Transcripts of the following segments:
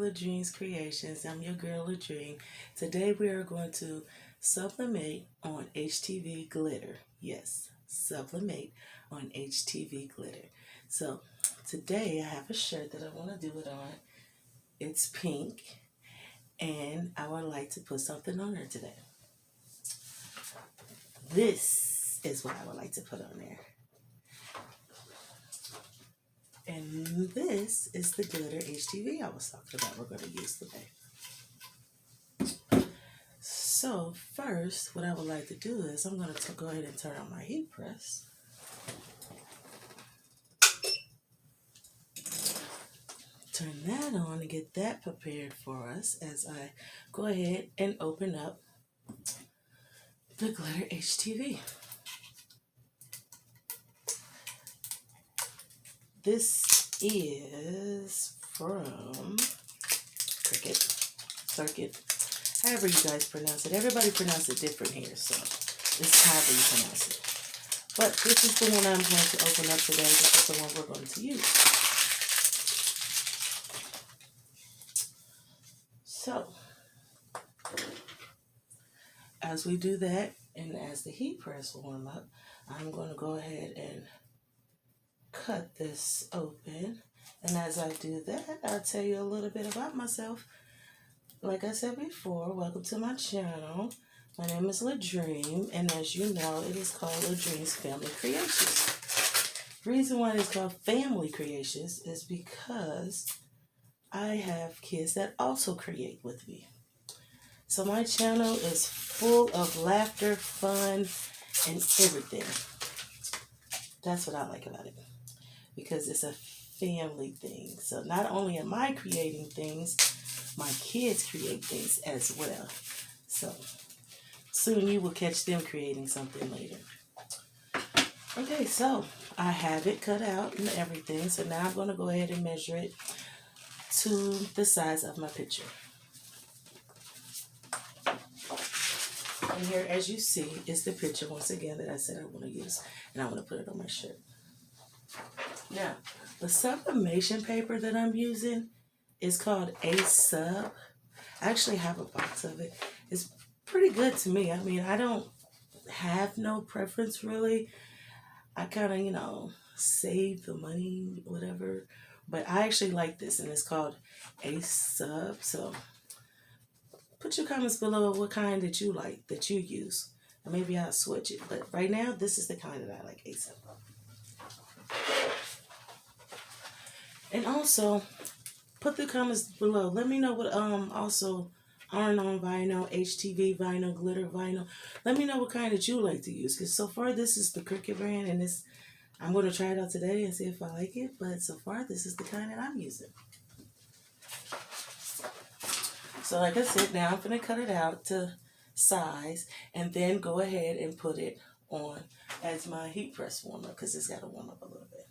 Ladream's Creations. I'm your girl Ladream. Today we are going to sublimate on HTV glitter. Yes, sublimate on HTV glitter. So today I have a shirt that I want to do it on. It's pink and I would like to put something on there today. This is what I would like to put on there. And this is the glitter HTV I was talking about we're going to use today. So first, what I would like to do is I'm going to go ahead and turn on my heat press. Turn that on and get that prepared for us as I go ahead and open up the glitter HTV. This is from Circuit, however you guys pronounce it. Everybody pronounces it different here, so it's however you pronounce it. But this is the one I'm going to open up today. This is the one we're going to use. So, as we do that, and as the heat press will warm up, I'm going to go ahead and cut this open. And as I do that, I'll tell you a little bit about myself. Like I said before, welcome to my channel. My name is Ladream, and as you know, it is called Ladream's Family Creations. The reason why it's called Family Creations is because I have kids that also create with me. So my channel is full of laughter, fun, and everything. That's what I like about it, because it's a family thing. So not only am I creating things, my kids create things as well. So soon you will catch them creating something later. Okay, so I have it cut out and everything. So now I'm going to go ahead and measure it to the size of my picture. And here, as you see, is the picture once again that I said I want to use. And I want to put it on my shirt. Now, the sublimation paper that I'm using is called A-Sub. I actually have a box of it. It's pretty good to me. I mean, I don't have no preference really. I kind of, save the money, whatever. But I actually like this, and it's called A-Sub. So put your comments below what kind that you like, that you use. And maybe I'll switch it. But right now, this is the kind that I like, A-Sub. And also, put the comments below. Let me know what also iron-on vinyl, HTV vinyl, glitter vinyl. Let me know what kind that you like to use. Because so far, this is the Cricut brand, and I'm going to try it out today and see if I like it. But so far, this is the kind that I'm using. So like I said, now I'm going to cut it out to size and then go ahead and put it on as my heat press warm up, because it's got to warm up a little bit.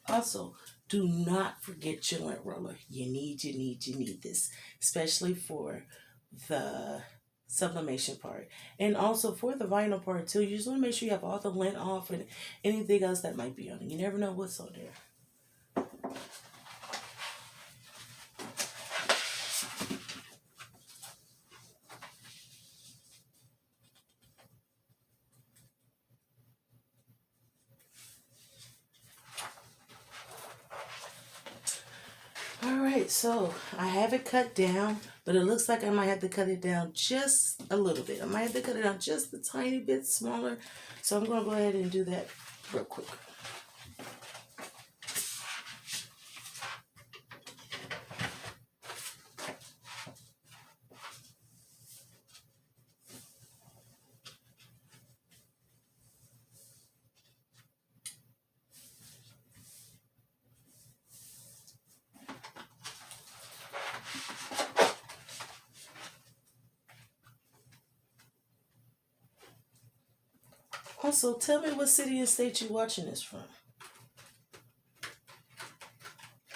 Also, do not forget your lint roller. You need this, especially for the sublimation part. And also for the vinyl part too, you just want to make sure you have all the lint off and anything else that might be on it. You never know what's on there. Alright, so I have it cut down, but it looks like I might have to cut it down just a little bit. I might have to cut it down just a tiny bit smaller. So I'm going to go ahead and do that real quick. Also, tell me what city and state you're watching this from,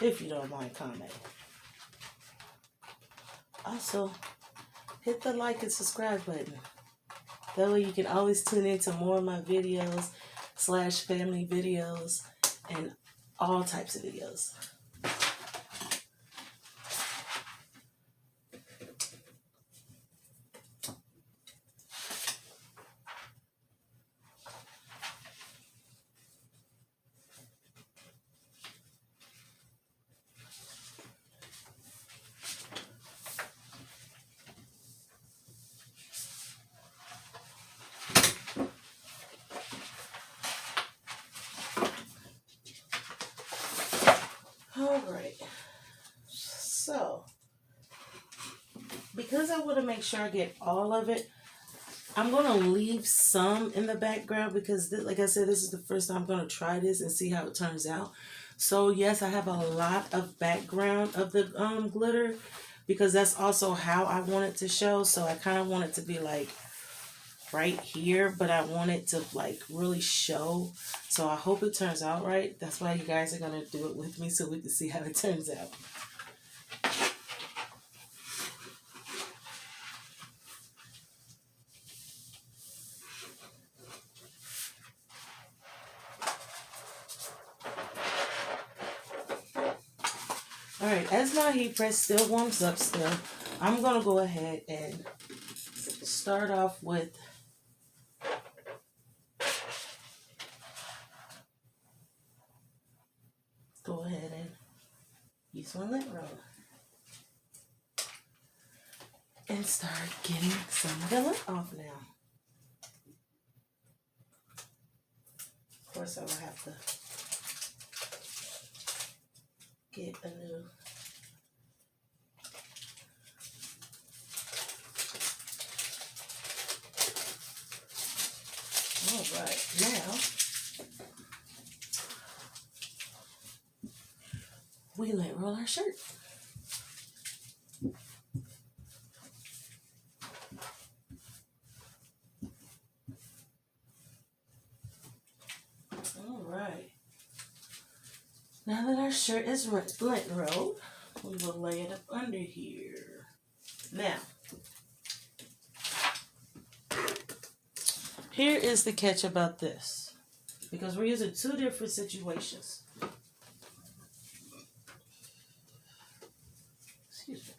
if you don't mind commenting. Also, hit the like and subscribe button. That way you can always tune into more of my videos / family videos and all types of videos. Alright, so because I want to make sure I get all of it, I'm going to leave some in the background because, like I said, this is the first time I'm going to try this and see how it turns out. So yes, I have a lot of background of the glitter because that's also how I want it to show. So I kind of want it to be like right here, but I want it to like really show. So I hope it turns out right. That's why you guys are going to do it with me so we can see how it turns out. Alright, as my heat press still warms up still, I'm going to go ahead and start off with and use my lint roller and start getting some of the lint off now. Of course, I will have to get a new Alright, now we lint roll our shirt. Alright. Now that our shirt is lint rolled, we will lay it up under here. Now, here is the catch about this, because we're using two different situations. Excuse me.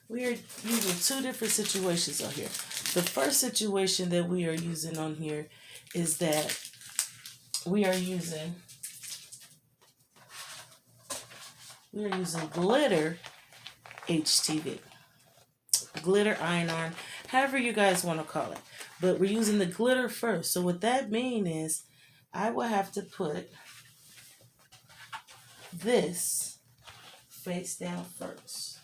We are using two different situations on here. The first situation that we are using on here is that we are using glitter HTV. Glitter iron, however you guys want to call it. But we're using the glitter first. So what that means is I will have to put this face down first.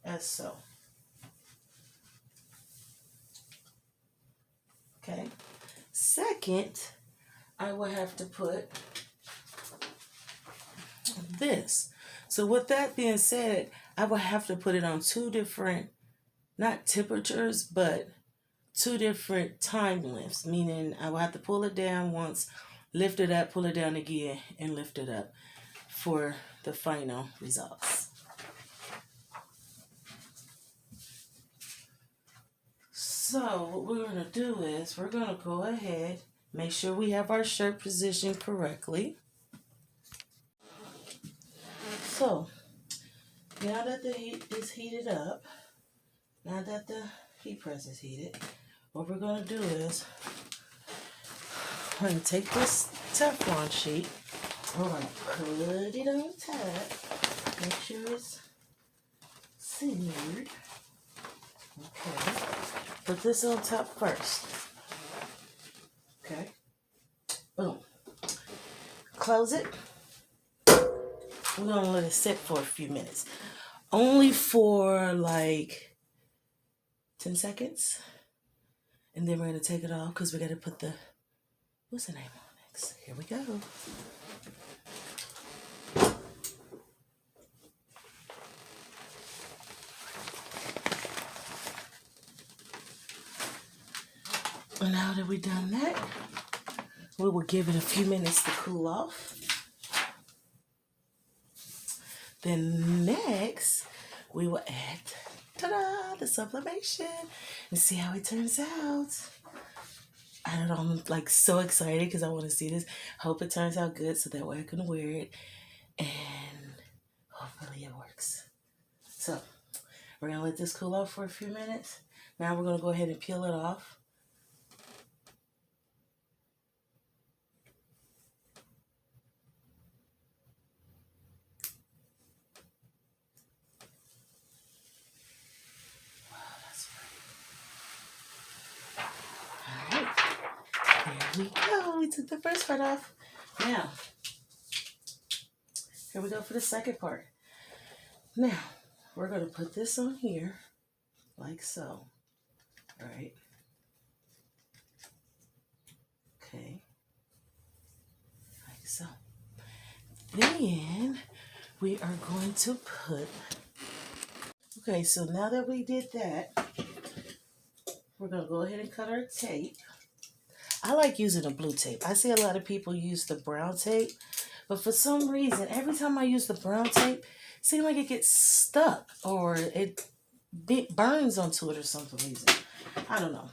As so. Okay. Second, I will have to put this. So with that being said, I will have to put it on two different, not temperatures, but two different time lengths, meaning I will have to pull it down once, lift it up, pull it down again, and lift it up for the final results. So what we're going to do is we're going to go ahead, make sure we have our shirt positioned correctly. So now that the heat is heated up, now that the heat press is heated, what we're going to do is we're going to take this Teflon sheet, we're going to put it on top, make sure it's centered. Okay, put this on top first. Okay, boom. Close it. We're going to let it sit for a few minutes. Only for like 10 seconds. And then we're going to take it off because we got to put the, what's the name on next? Here we go. So now that we've done that, we will give it a few minutes to cool off. Then next, we will add, ta-da, the sublimation and see how it turns out. I don't know, I'm like so excited because I want to see this. Hope it turns out good so that way I can wear it and hopefully it works. So we're going to let this cool off for a few minutes. Now we're going to go ahead and peel it off. There we go. We took the first part off. Now, here we go for the second part. Now, we're going to put this on here, like so. All right. Okay. Like so. Then, we are going to put... Okay, so now that we did that, we're going to go ahead and cut our tape. I like using a blue tape. I see a lot of people use the brown tape, but for some reason, every time I use the brown tape, it seems like it gets stuck or it burns onto it or some reason. I don't know.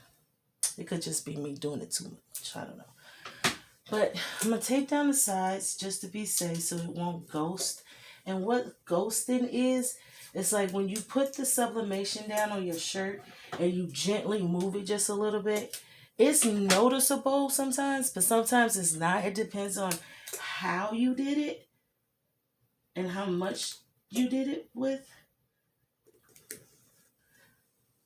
It could just be me doing it too much. I don't know. But I'm going to tape down the sides just to be safe so it won't ghost. And what ghosting is, it's like when you put the sublimation down on your shirt and you gently move it just a little bit. It's noticeable sometimes, but sometimes it's not. It depends on how you did it and how much you did it with.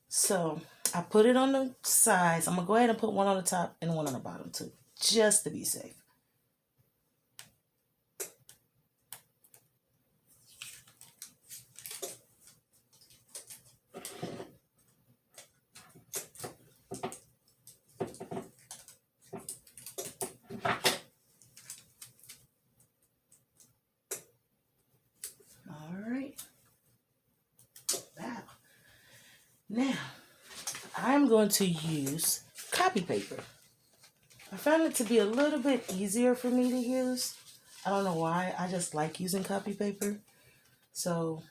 So I put it on the sides. I'm going to go ahead and put one on the top and one on the bottom too, just to be safe. Now, I'm going to use copy paper. I found it to be a little bit easier for me to use. I don't know why. I just like using copy paper. So,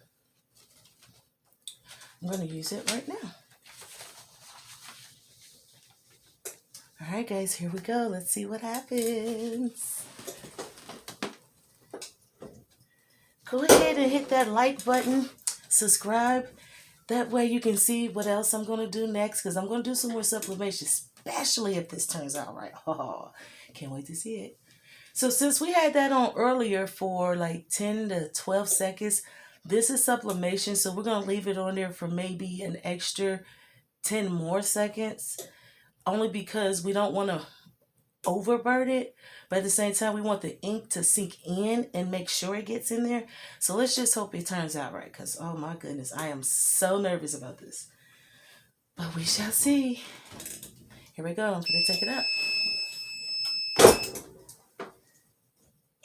I'm going to use it right now. All right, guys, here we go. Let's see what happens. Go ahead and hit that like button. Subscribe. That way you can see what else I'm going to do next, because I'm going to do some more sublimation, especially if this turns out right. Oh, can't wait to see it. So since we had that on earlier for like 10 to 12 seconds, this is sublimation. So we're going to leave it on there for maybe an extra 10 more seconds, only because we don't want to overburn it, but at the same time we want the ink to sink in and make sure it gets in there. So let's just hope it turns out right, because oh my goodness, I am so nervous about this, but we shall see. Here we go. I'm going to take it up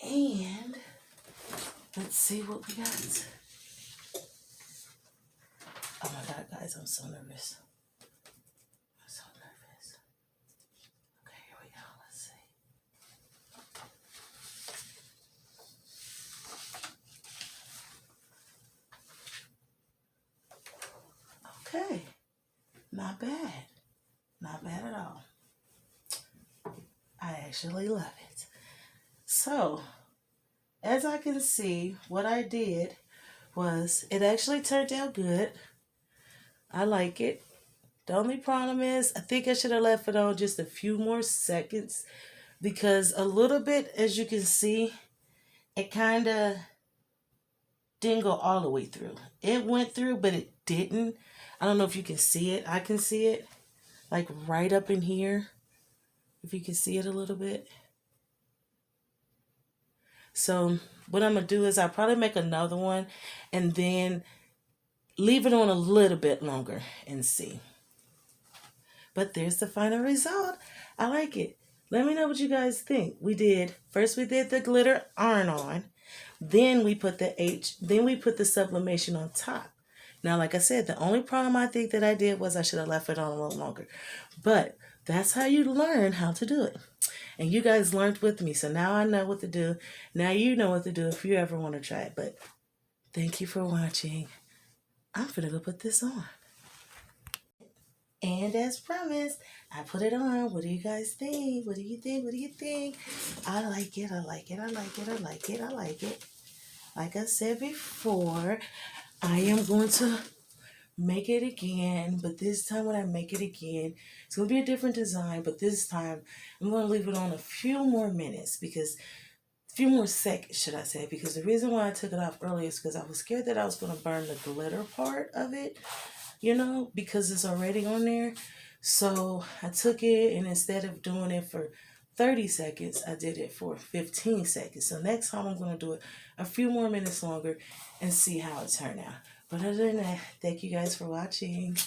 and let's see what we got. Oh my god, guys, I'm so nervous. Okay, not bad. Not bad at all. I actually love it. So, as I can see, what I did was, it actually turned out good. I like it. The only problem is, I think I should have left it on just a few more seconds, because a little bit, as you can see, it kind of didn't go all the way through. It went through, but it didn't. I don't know if you can see it. I can see it like right up in here, if you can see it a little bit. So what I'm going to do is I'll probably make another one and then leave it on a little bit longer and see. But there's the final result. I like it. Let me know what you guys think. First we did the glitter iron-on. Then we put the sublimation on top. Now, like I said, the only problem I think that I did was I should have left it on a little longer. But That's how you learn how to do it. And you guys learned with me, so now I know what to do. Now you know what to do if you ever want to try it. But thank you for watching. I'm gonna go put this on. And as promised, I put it on. What do you guys think? What do you think? What do you think? I like it. I like it. I like it. I like it. I like it. Like I said before, I am going to make it again, but this time when I make it again, it's going to be a different design, but this time I'm going to leave it on a few more minutes because a few more seconds, should I say, because the reason why I took it off earlier is because I was scared that I was going to burn the glitter part of it, you know, because it's already on there. So I took it, and instead of doing it for 30 seconds, I did it for 15 seconds. So next time I'm going to do it a few more minutes longer and see how it turned out. But other than that, thank you guys for watching.